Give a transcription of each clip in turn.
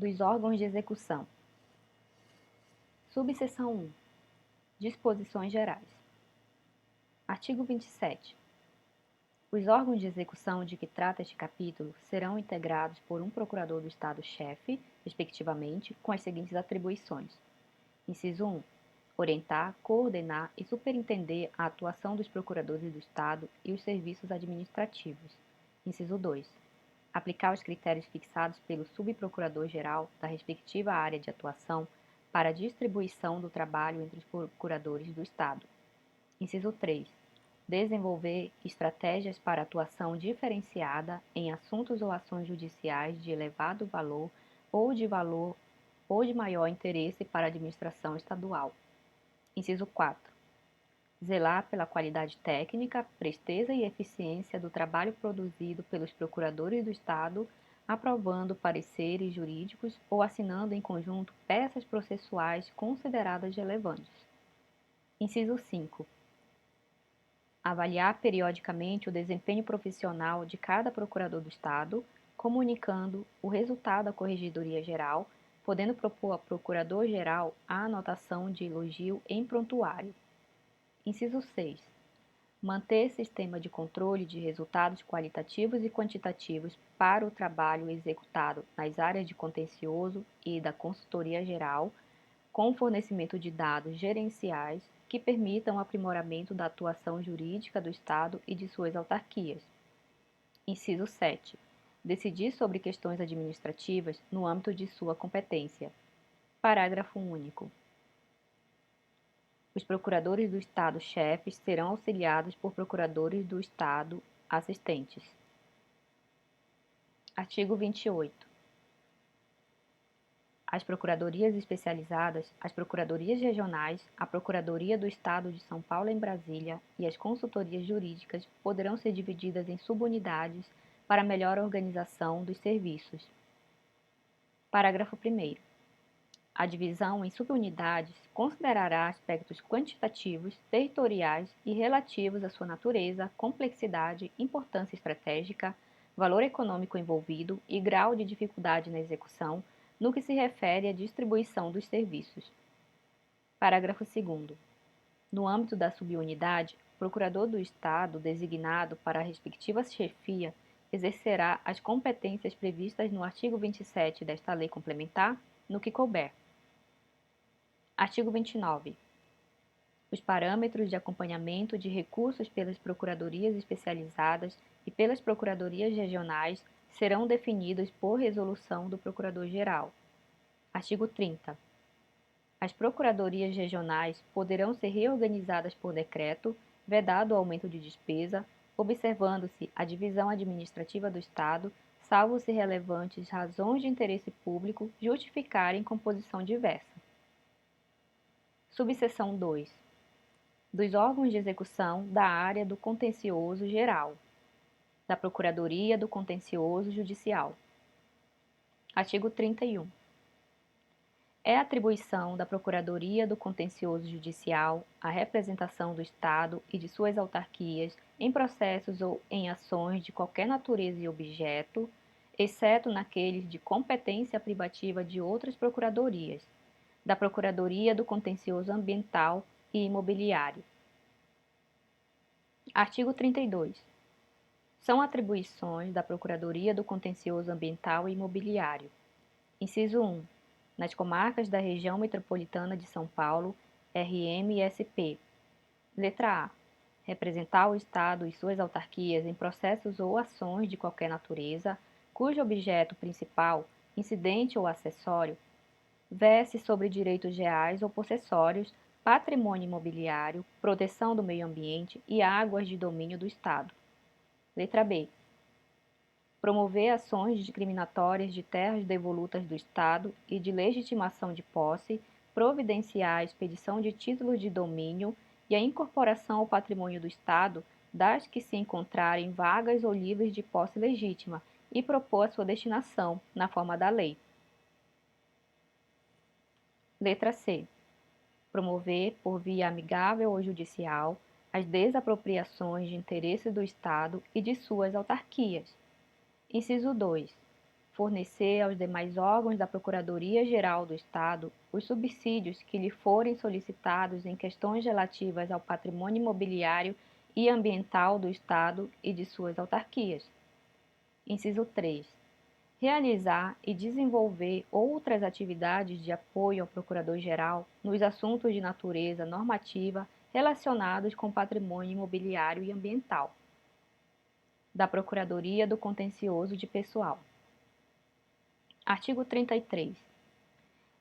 dos órgãos de execução. Subseção 1. Disposições gerais. Artigo 27. Os órgãos de execução de que trata este capítulo serão integrados por um procurador do Estado-chefe, respectivamente, com as seguintes atribuições. Inciso 1. Orientar, coordenar e superintender a atuação dos procuradores do Estado e os serviços administrativos. Inciso 2. Aplicar os critérios fixados pelo subprocurador-geral da respectiva área de atuação para a distribuição do trabalho entre os procuradores do Estado. Inciso 3. Desenvolver estratégias para atuação diferenciada em assuntos ou ações judiciais de elevado valor ou de maior interesse para a administração estadual. Inciso 4. Zelar pela qualidade técnica, presteza e eficiência do trabalho produzido pelos procuradores do Estado, aprovando pareceres jurídicos ou assinando em conjunto peças processuais consideradas relevantes. Inciso 5. Avaliar periodicamente o desempenho profissional de cada procurador do Estado, comunicando o resultado à Corregedoria Geral, podendo propor ao Procurador-Geral a anotação de elogio em prontuário. Inciso 6. Manter sistema de controle de resultados qualitativos e quantitativos para o trabalho executado nas áreas de contencioso e da consultoria geral, com fornecimento de dados gerenciais que permitam o aprimoramento da atuação jurídica do Estado e de suas autarquias. Inciso 7. Decidir sobre questões administrativas no âmbito de sua competência. Parágrafo único. Os procuradores do Estado-chefes serão auxiliados por procuradores do Estado assistentes. Artigo 28. As procuradorias especializadas, as procuradorias regionais, a Procuradoria do Estado de São Paulo em Brasília e as consultorias jurídicas poderão ser divididas em subunidades para melhor organização dos serviços. Parágrafo 1º. A divisão em subunidades considerará aspectos quantitativos, territoriais e relativos à sua natureza, complexidade, importância estratégica, valor econômico envolvido e grau de dificuldade na execução, no que se refere à distribuição dos serviços. Parágrafo 2º. No âmbito da subunidade, o procurador do Estado designado para a respectiva chefia exercerá as competências previstas no artigo 27 desta lei complementar, no que couber. Artigo 29. Os parâmetros de acompanhamento de recursos pelas procuradorias especializadas e pelas procuradorias regionais serão definidos por resolução do Procurador-Geral. Artigo 30. As procuradorias regionais poderão ser reorganizadas por decreto, vedado o aumento de despesa, observando-se a divisão administrativa do Estado, salvo se relevantes razões de interesse público justificarem composição diversa. Subseção 2. Dos órgãos de execução da área do contencioso geral, da Procuradoria do Contencioso Judicial. Artigo 31. É atribuição da Procuradoria do Contencioso Judicial a representação do Estado e de suas autarquias em processos ou em ações de qualquer natureza e objeto, exceto naqueles de competência privativa de outras procuradorias, da Procuradoria do Contencioso Ambiental e Imobiliário. Artigo 32. São atribuições da Procuradoria do Contencioso Ambiental e Imobiliário. Inciso 1. Nas comarcas da Região Metropolitana de São Paulo, RM e SP. Letra A. Representar o Estado e suas autarquias em processos ou ações de qualquer natureza, cujo objeto principal, incidente ou acessório, verse sobre direitos reais ou possessórios, patrimônio imobiliário, proteção do meio ambiente e águas de domínio do Estado. Letra B. Promover ações discriminatórias de terras devolutas do Estado e de legitimação de posse, providenciar a expedição de títulos de domínio e a incorporação ao patrimônio do Estado das que se encontrarem vagas ou livres de posse legítima e propor a sua destinação, na forma da lei. Letra C. Promover, por via amigável ou judicial, as desapropriações de interesse do Estado e de suas autarquias. Inciso 2. fornecer aos demais órgãos da Procuradoria-Geral do Estado os subsídios que lhe forem solicitados em questões relativas ao patrimônio imobiliário e ambiental do Estado e de suas autarquias. Inciso 3. Realizar e desenvolver outras atividades de apoio ao Procurador-Geral nos assuntos de natureza normativa relacionados com patrimônio imobiliário e ambiental. Da Procuradoria do Contencioso de Pessoal. Artigo 33.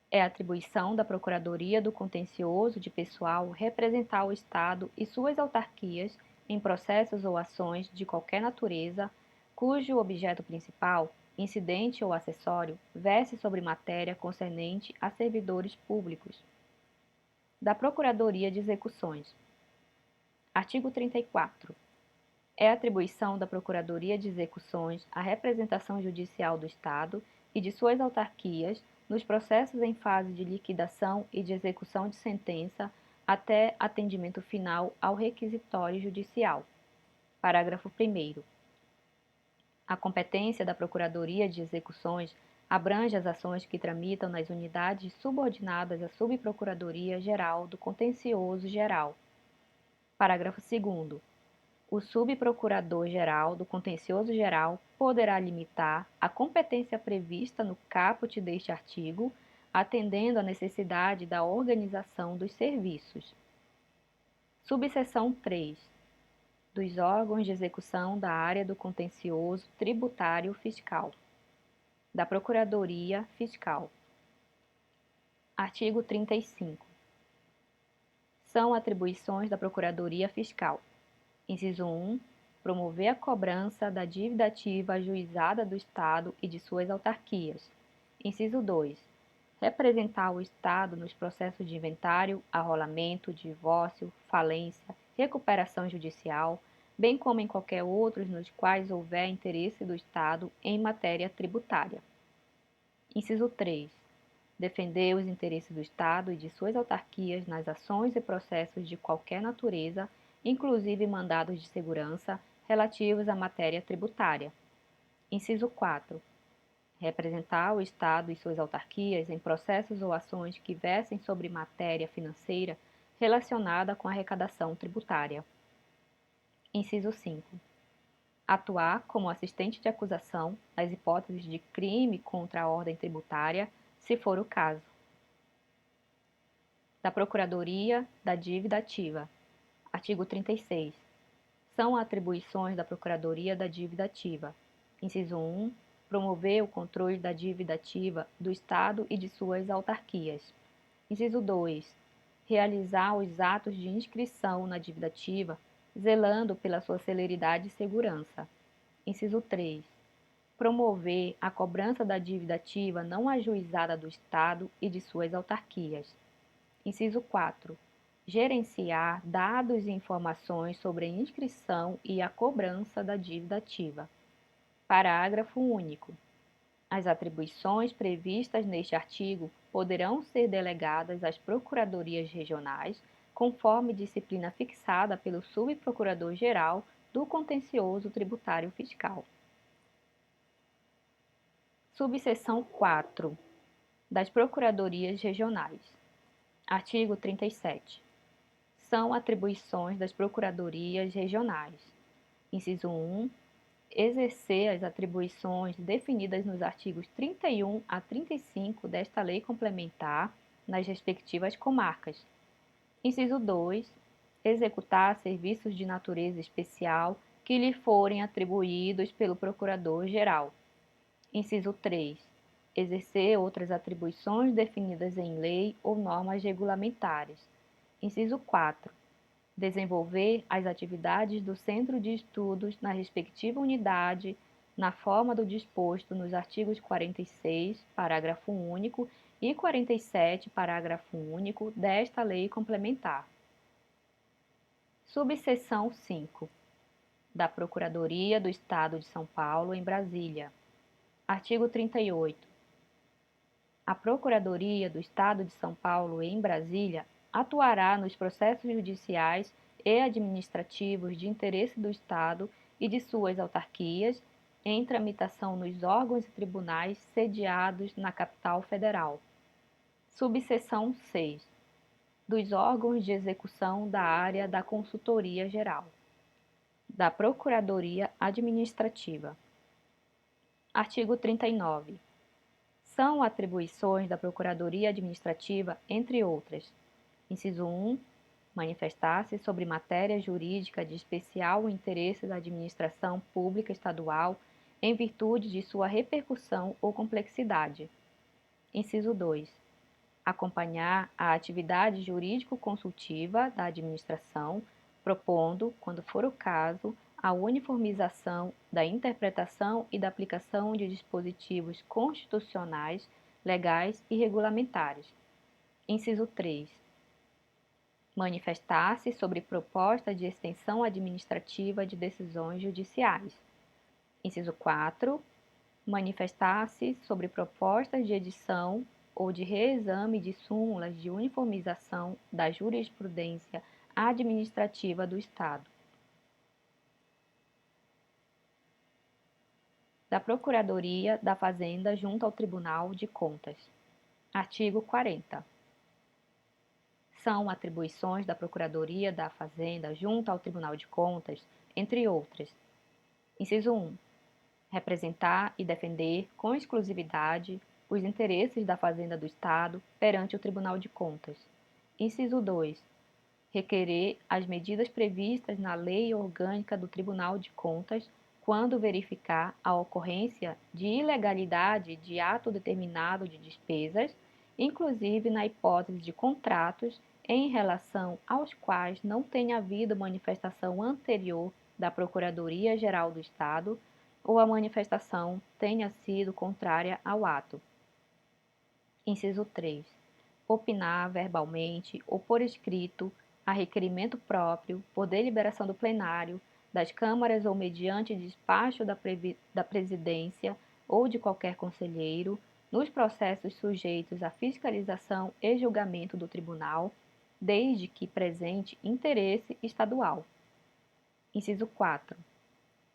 É atribuição da Procuradoria do Contencioso de Pessoal representar o Estado e suas autarquias em processos ou ações de qualquer natureza, cujo objeto principal, incidente ou acessório, verse sobre matéria concernente a servidores públicos. Da Procuradoria de Execuções. Artigo 34. É atribuição da Procuradoria de Execuções a representação judicial do Estado e de suas autarquias nos processos em fase de liquidação e de execução de sentença até atendimento final ao requisitório judicial. Parágrafo 1º. A competência da Procuradoria de Execuções abrange as ações que tramitam nas unidades subordinadas à Subprocuradoria-Geral do Contencioso Geral. Parágrafo 2º. O subprocurador-geral do Contencioso Geral poderá limitar a competência prevista no caput deste artigo, atendendo à necessidade da organização dos serviços. Subseção 3. Dos órgãos de execução da área do contencioso tributário fiscal. Da Procuradoria Fiscal. Artigo 35. São atribuições da Procuradoria Fiscal. Inciso 1. Promover a cobrança da dívida ativa ajuizada do Estado e de suas autarquias. Inciso 2. Representar o Estado nos processos de inventário, arrolamento, divórcio, falência, recuperação judicial, bem como em qualquer outros nos quais houver interesse do Estado em matéria tributária. Inciso 3. Defender os interesses do Estado e de suas autarquias nas ações e processos de qualquer natureza, inclusive mandados de segurança, relativos à matéria tributária. Inciso 4. Representar o Estado e suas autarquias em processos ou ações que versem sobre matéria financeira relacionada com a arrecadação tributária. Inciso 5. Atuar como assistente de acusação nas hipóteses de crime contra a ordem tributária, se for o caso. Da Procuradoria da Dívida Ativa. Artigo 36. São atribuições da Procuradoria da Dívida Ativa. Inciso 1. Promover o controle da dívida ativa do Estado e de suas autarquias. Inciso 2. Realizar os atos de inscrição na dívida ativa, zelando pela sua celeridade e segurança. Inciso 3. Promover a cobrança da dívida ativa não ajuizada do Estado e de suas autarquias. Inciso 4. Gerenciar dados e informações sobre a inscrição e a cobrança da dívida ativa. Parágrafo único. As atribuições previstas neste artigo poderão ser delegadas às procuradorias regionais, conforme disciplina fixada pelo Subprocurador-Geral do Contencioso Tributário Fiscal. Subseção 4. Das Procuradorias Regionais. Artigo 37. São atribuições das Procuradorias Regionais. Inciso 1. Exercer as atribuições definidas nos artigos 31 a 35 desta Lei Complementar nas respectivas comarcas. Inciso 2. Executar serviços de natureza especial que lhe forem atribuídos pelo Procurador-Geral. Inciso 3. Exercer outras atribuições definidas em lei ou normas regulamentares. Inciso 4. Desenvolver as atividades do Centro de Estudos na respectiva unidade, na forma do disposto nos artigos 46, parágrafo único, e 47, parágrafo único, desta Lei Complementar. Subseção 5. Da Procuradoria do Estado de São Paulo, em Brasília. Artigo 38. A Procuradoria do Estado de São Paulo, em Brasília, atuará nos processos judiciais e administrativos de interesse do Estado e de suas autarquias em tramitação nos órgãos e tribunais sediados na capital federal. Subseção 6. Dos órgãos de execução da área da Consultoria Geral. Da Procuradoria Administrativa. Artigo 39. São atribuições da Procuradoria Administrativa, entre outras: inciso 1. Manifestar-se sobre matéria jurídica de especial interesse da administração pública estadual em virtude de sua repercussão ou complexidade. Inciso 2. Acompanhar a atividade jurídico-consultiva da administração, propondo, quando for o caso, a uniformização da interpretação e da aplicação de dispositivos constitucionais, legais e regulamentares. Inciso 3. Manifestar-se sobre proposta de extensão administrativa de decisões judiciais. Inciso 4. Manifestar-se sobre propostas de edição ou de reexame de súmulas de uniformização da jurisprudência administrativa do Estado. Da Procuradoria da Fazenda junto ao Tribunal de Contas. Artigo 40. São atribuições da Procuradoria da Fazenda junto ao Tribunal de Contas, entre outras: inciso 1. Representar e defender com exclusividade os interesses da Fazenda do Estado perante o Tribunal de Contas. Inciso 2. Requerer as medidas previstas na Lei Orgânica do Tribunal de Contas quando verificar a ocorrência de ilegalidade de ato determinado de despesas, inclusive na hipótese de contratos em relação aos quais não tenha havido manifestação anterior da Procuradoria-Geral do Estado ou a manifestação tenha sido contrária ao ato. Inciso 3. Opinar verbalmente ou por escrito, a requerimento próprio, por deliberação do plenário, das câmaras ou mediante despacho da presidência ou de qualquer conselheiro, nos processos sujeitos à fiscalização e julgamento do tribunal, desde que presente interesse estadual. Inciso 4.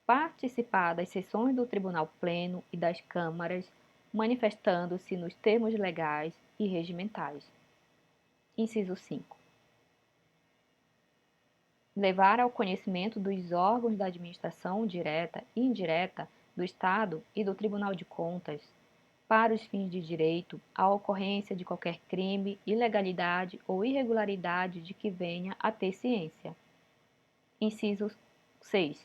Participar das sessões do Tribunal Pleno e das câmaras, manifestando-se nos termos legais e regimentais. Inciso 5. Levar ao conhecimento dos órgãos da administração direta e indireta do Estado e do Tribunal de Contas, para os fins de direito, a ocorrência de qualquer crime, ilegalidade ou irregularidade de que venha a ter ciência. Inciso 6.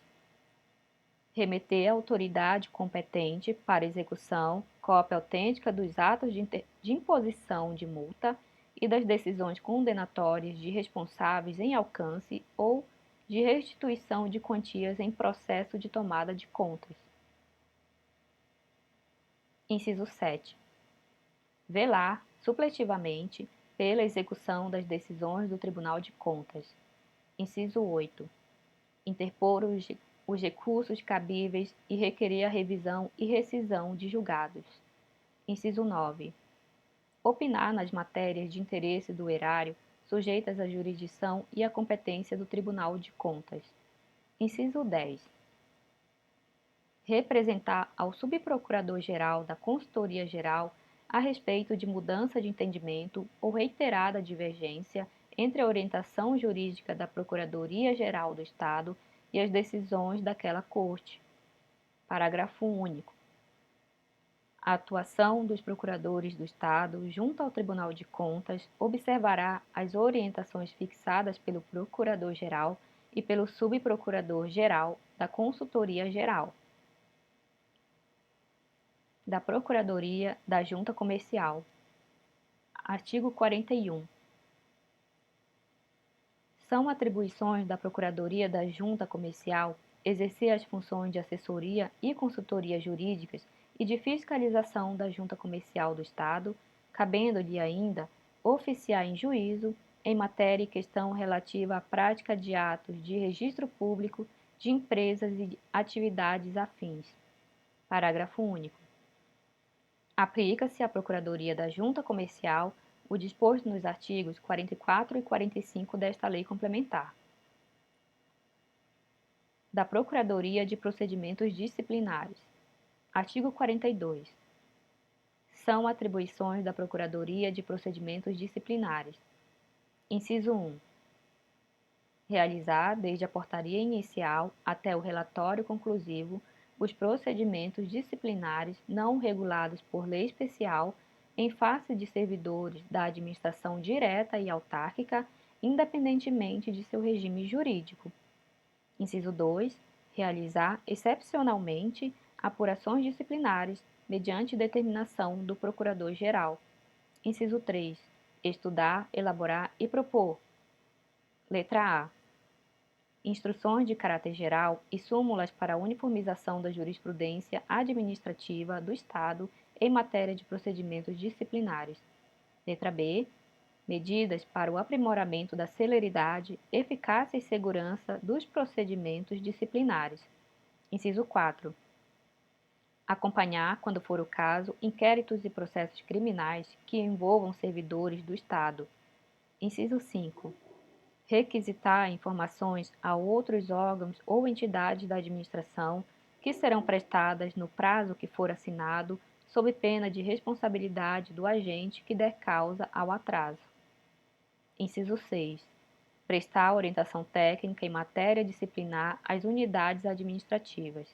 Remeter à autoridade competente para execução cópia autêntica dos atos de imposição de multa e das decisões condenatórias de responsáveis em alcance ou de restituição de quantias em processo de tomada de contas. Inciso 7. Velar, supletivamente, pela execução das decisões do Tribunal de Contas. Inciso 8. Interpor os recursos cabíveis e requerer a revisão e rescisão de julgados. Inciso 9. Opinar nas matérias de interesse do erário sujeitas à jurisdição e à competência do Tribunal de Contas. Inciso 10. Representar ao Subprocurador-Geral da Consultoria Geral a respeito de mudança de entendimento ou reiterada divergência entre a orientação jurídica da Procuradoria-Geral do Estado e as decisões daquela Corte. Parágrafo único. A atuação dos procuradores do Estado junto ao Tribunal de Contas observará as orientações fixadas pelo Procurador-Geral e pelo Subprocurador-Geral da Consultoria Geral. Da Procuradoria da Junta Comercial. Artigo 41. São atribuições da Procuradoria da Junta Comercial exercer as funções de assessoria e consultoria jurídicas e de fiscalização da Junta Comercial do Estado, cabendo-lhe ainda oficiar em juízo em matéria e questão relativa à prática de atos de registro público de empresas e atividades afins. Parágrafo único. Aplica-se à Procuradoria da Junta Comercial o disposto nos artigos 44 e 45 desta Lei Complementar. Da Procuradoria de Procedimentos Disciplinares. Artigo 42. São atribuições da Procuradoria de Procedimentos Disciplinares. Inciso 1. Realizar, desde a portaria inicial até o relatório conclusivo, os procedimentos disciplinares não regulados por lei especial em face de servidores da administração direta e autárquica, independentemente de seu regime jurídico. Inciso 2. Realizar, excepcionalmente, apurações disciplinares, mediante determinação do Procurador-Geral. Inciso 3. Estudar, elaborar e propor. Letra A. Instruções de caráter geral e súmulas para a uniformização da jurisprudência administrativa do Estado em matéria de procedimentos disciplinares. Letra B. Medidas para o aprimoramento da celeridade, eficácia e segurança dos procedimentos disciplinares. Inciso 4. Acompanhar, quando for o caso, inquéritos e processos criminais que envolvam servidores do Estado. Inciso 5. Requisitar informações a outros órgãos ou entidades da administração que serão prestadas no prazo que for assinado, sob pena de responsabilidade do agente que der causa ao atraso. Inciso 6. Prestar orientação técnica em matéria disciplinar às unidades administrativas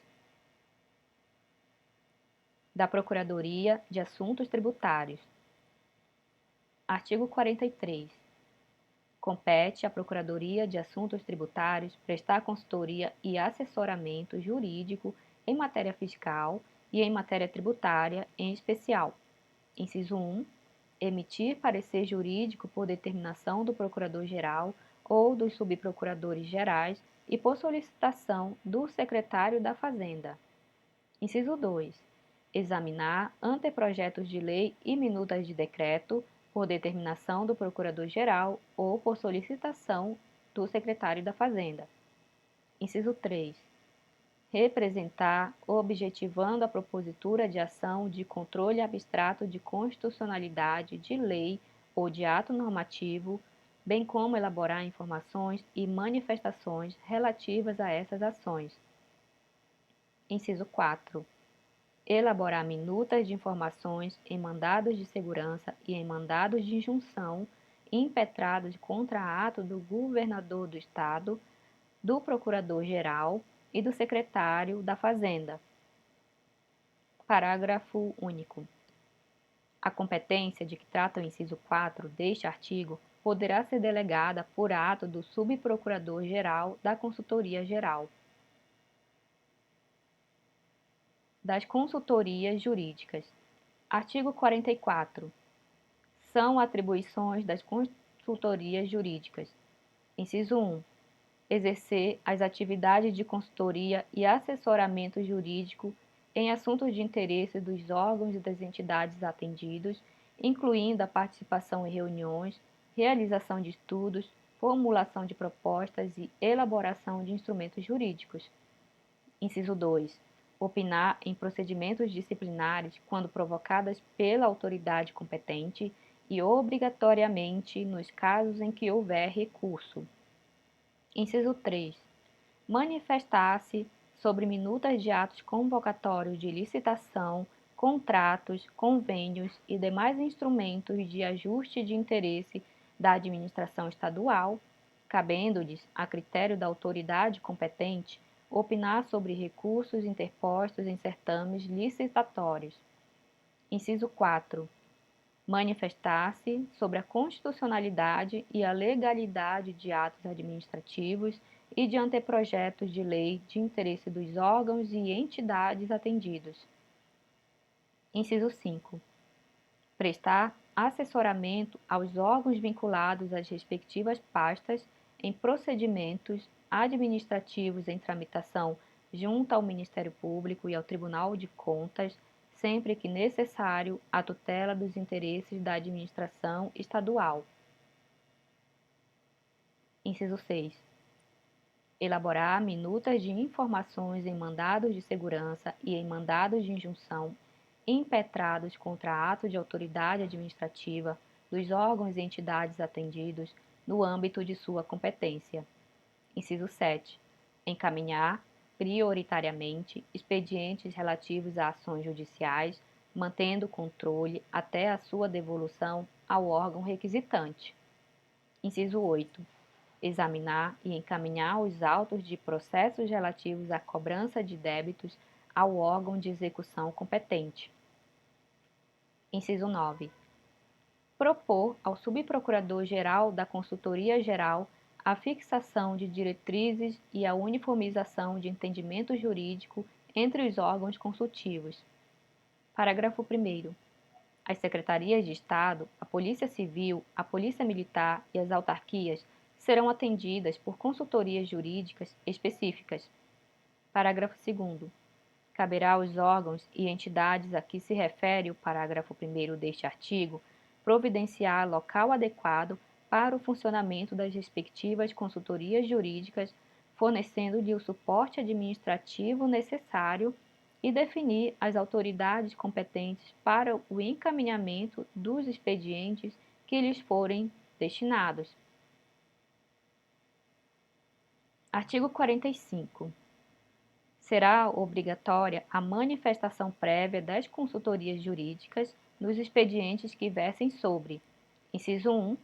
da Procuradoria de Assuntos Tributários. Artigo 43. Compete à Procuradoria de Assuntos Tributários prestar consultoria e assessoramento jurídico em matéria fiscal e em matéria tributária em especial. Inciso 1. Emitir parecer jurídico por determinação do Procurador-Geral ou dos subprocuradores gerais e por solicitação do Secretário da Fazenda. Inciso 2. Examinar anteprojetos de lei e minutas de decreto por determinação do Procurador-Geral ou por solicitação do Secretário da Fazenda. Inciso 3. Representar, objetivando a propositura de ação de controle abstrato de constitucionalidade de lei ou de ato normativo, bem como elaborar informações e manifestações relativas a essas ações. Inciso 4. Elaborar minutas de informações em mandados de segurança e em mandados de injunção impetrados contra ato do governador do Estado, do Procurador-Geral e do Secretário da Fazenda. Parágrafo único. A competência de que trata o inciso 4 deste artigo poderá ser delegada por ato do Subprocurador-Geral da Consultoria Geral. Das consultorias jurídicas. Artigo 44. São atribuições das consultorias jurídicas. Inciso 1. Exercer as atividades de consultoria e assessoramento jurídico em assuntos de interesse dos órgãos e das entidades atendidos, incluindo a participação em reuniões, realização de estudos, formulação de propostas e elaboração de instrumentos jurídicos. Inciso 2. Opinar em procedimentos disciplinares quando provocadas pela autoridade competente e obrigatoriamente nos casos em que houver recurso. Inciso 3. Manifestar-se sobre minutas de atos convocatórios de licitação, contratos, convênios e demais instrumentos de ajuste de interesse da administração estadual, cabendo-lhes, a critério da autoridade competente, opinar sobre recursos interpostos em certames licitatórios. Inciso 4. Manifestar-se sobre a constitucionalidade e a legalidade de atos administrativos e de anteprojetos de lei de interesse dos órgãos e entidades atendidos. Inciso 5. Prestar assessoramento aos órgãos vinculados às respectivas pastas em procedimentos administrativos em tramitação junto ao Ministério Público e ao Tribunal de Contas, sempre que necessário, à tutela dos interesses da administração estadual. Inciso 6. Elaborar minutas de informações em mandados de segurança e em mandados de injunção impetrados contra ato de autoridade administrativa dos órgãos e entidades atendidos no âmbito de sua competência. Inciso 7. Encaminhar, prioritariamente expedientes relativos a ações judiciais, mantendo o controle até a sua devolução ao órgão requisitante. Inciso 8. Examinar e encaminhar os autos de processos relativos à cobrança de débitos ao órgão de execução competente. Inciso 9. Propor ao Subprocurador-Geral da Consultoria-Geral a fixação de diretrizes e a uniformização de entendimento jurídico entre os órgãos consultivos. Parágrafo 1º. As secretarias de Estado, a Polícia Civil, a Polícia Militar e as autarquias serão atendidas por consultorias jurídicas específicas. Parágrafo 2º. Caberá aos órgãos e entidades a que se refere o parágrafo 1º deste artigo providenciar local adequado para o funcionamento das respectivas consultorias jurídicas, fornecendo-lhe o suporte administrativo necessário e definir as autoridades competentes para o encaminhamento dos expedientes que lhes forem destinados. Artigo 45. Será obrigatória a manifestação prévia das consultorias jurídicas nos expedientes que versem sobre: inciso 1,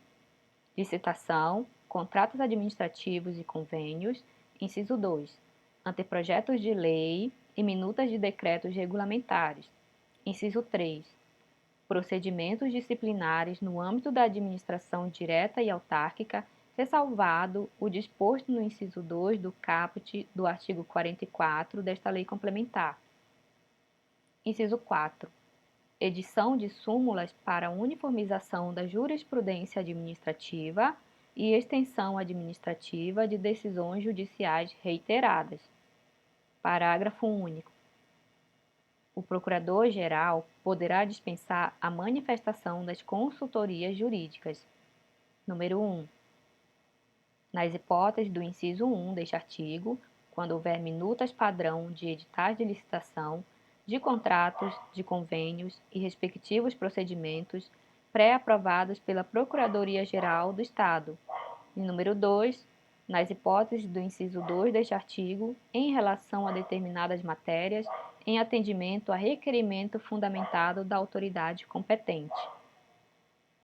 licitação, contratos administrativos e convênios; inciso 2, anteprojetos de lei e minutas de decretos regulamentares; inciso 3, procedimentos disciplinares no âmbito da administração direta e autárquica, ressalvado o disposto no inciso 2 do caput do artigo 44 desta lei complementar. Inciso 4. Edição de súmulas para uniformização da jurisprudência administrativa e extensão administrativa de decisões judiciais reiteradas. Parágrafo único. O Procurador-Geral poderá dispensar a manifestação das consultorias jurídicas. Número 1. Nas hipóteses do inciso 1 deste artigo, quando houver minutas padrão de editais de licitação, de contratos, de convênios e respectivos procedimentos pré-aprovados pela Procuradoria-Geral do Estado. E número 2, nas hipóteses do inciso 2 deste artigo, em relação a determinadas matérias, em atendimento a requerimento fundamentado da autoridade competente.